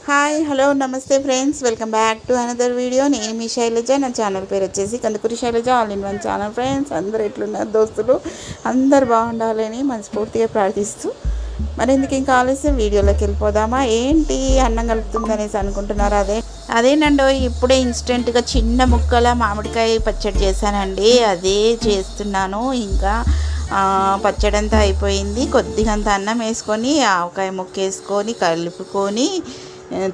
Hi hello నమస్తే friends, welcome back to another video. నేను మీ శైలజ. నా ఛానల్ పేరు వచ్చేసి Kandukuri Shailaja all in one channel. Friends అందరు ఎట్లున్నారు దోస్తులు? అందరు బాగుండాలని మనస్ఫూర్తిగా ప్రార్థిస్తూ మరి ఎందుకు ఇంకా ఆలస్యం వీడియోలోకి వెళ్ళిపోదామా? ఏంటి అన్నం కలుపుతుందనేసి అనుకుంటున్నారు? అదేనండో ఇప్పుడే ఇన్స్టెంట్గా చిన్న ముక్కల మామిడికాయ పచ్చడి చేశానండి. అదే చేస్తున్నాను. ఇంకా పచ్చడి అంతా అయిపోయింది. కొద్దిగా అంత అన్నం వేసుకొని ఆవకాయ ముక్క వేసుకొని కలుపుకొని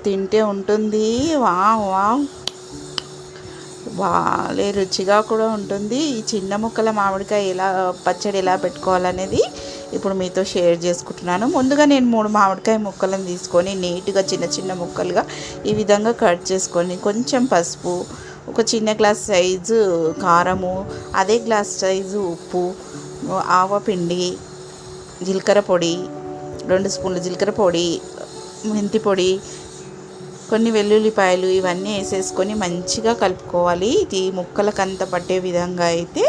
తింటే ఉంటుంది. బాగా రుచిగా కూడా ఉంటుంది. ఈ చిన్న ముక్కల మామిడికాయ పచ్చడి ఎలా పెట్టుకోవాలనేది ఇప్పుడు మీతో షేర్ చేసుకుంటున్నాను. ముందుగా నేను 3 మామిడికాయ ముక్కలను తీసుకొని నీట్గా చిన్న చిన్న ముక్కలుగా ఈ విధంగా కట్ చేసుకొని కొంచెం పసుపు, ఒక చిన్న గ్లాస్ సైజు కారము, అదే గ్లాస్ సైజు ఉప్పు, ఆవపిండి, జీలకర్ర పొడి, 2 స్పూన్లు జీలకర్ర పొడి, మెంతి పొడి, కొన్ని వెల్లుల్లిపాయలు ఇవన్నీ వేసేసుకొని మంచిగా కలుపుకోవాలి. ఇది ముక్కలకంత పట్టే విధంగా అయితే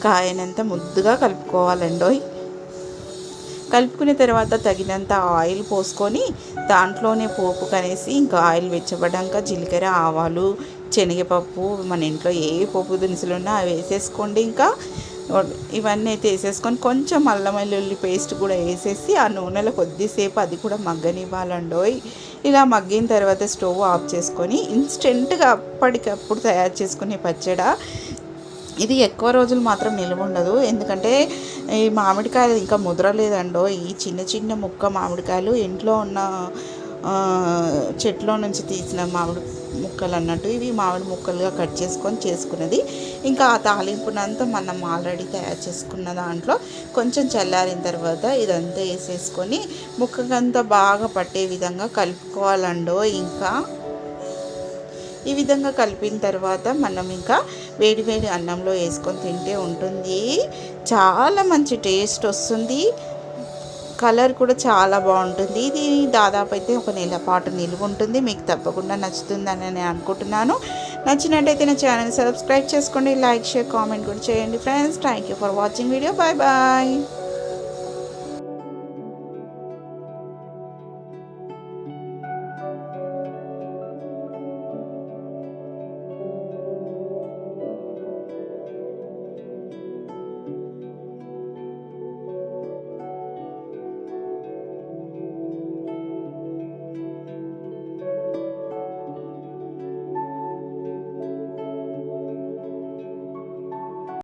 కాయనంత ముద్దుగా కలుపుకోవాలండి. కలుపుకున్న తర్వాత తగినంత ఆయిల్ పోసుకొని దాంట్లోనే పోపు కనేసి ఇంకా ఆయిల్ వెచ్చబడ్డాక జీలకర్ర, ఆవాలు, శనగపప్పు, మన ఇంట్లో ఏ పోపు దినుసులు ఉన్నా అవి వేసేసుకోండి. ఇంకా ఇవన్నీ అయితే వేసేసుకొని కొంచెం అల్లం వెల్లుల్లి పేస్ట్ కూడా వేసేసి ఆ నూనెలో కొద్దిసేపు అది కూడా మగ్గనివ్వాలండోయ్. ఇలా మగ్గిన తర్వాత స్టవ్ ఆఫ్ చేసుకొని ఇన్స్టెంట్గా అప్పటికప్పుడు తయారు చేసుకునే పచ్చడి. ఇది ఎక్కువ రోజులు మాత్రం నిల్వ ఉండదు, ఎందుకంటే ఈ మామిడికాయలు ఇంకా ముదరలేదండో. ఈ చిన్న చిన్న ముక్క మామిడికాయలు ఇంట్లో ఉన్న చెట్లో నుంచి తీసిన మామిడి ముక్కలు అన్నట్టు. ఇవి మామిడి ముక్కలుగా కట్ చేసుకొని చేసుకున్నది. ఇంకా ఆ తాలింపునంతా మనం ఆల్రెడీ తయారు చేసుకున్న దాంట్లో కొంచెం చల్లారిన తర్వాత ఇదంతా వేసేసుకొని ముక్కకంతా బాగా పట్టే విధంగా కలుపుకోవాలండో. ఇంకా ఈ విధంగా కలిపిన తర్వాత మనం ఇంకా వేడి వేడి అన్నంలో వేసుకొని తింటే ఉంటుంది. చాలా మంచి టేస్ట్ వస్తుంది. కలర్ కూడా చాలా బాగుంటుంది. ఇది దాదాపు అయితే ఒక నెల పాటు నిలువ ఉంటుంది. మీకు తప్పకుండా నచ్చుతుందని నేను అనుకుంటున్నాను. నచ్చినట్టయితే నా ఛానల్ సబ్స్క్రైబ్ చేసుకోండి, లైక్, షేర్, కామెంట్ కూడా చేయండి friends. Thank you for watching video. Bye bye.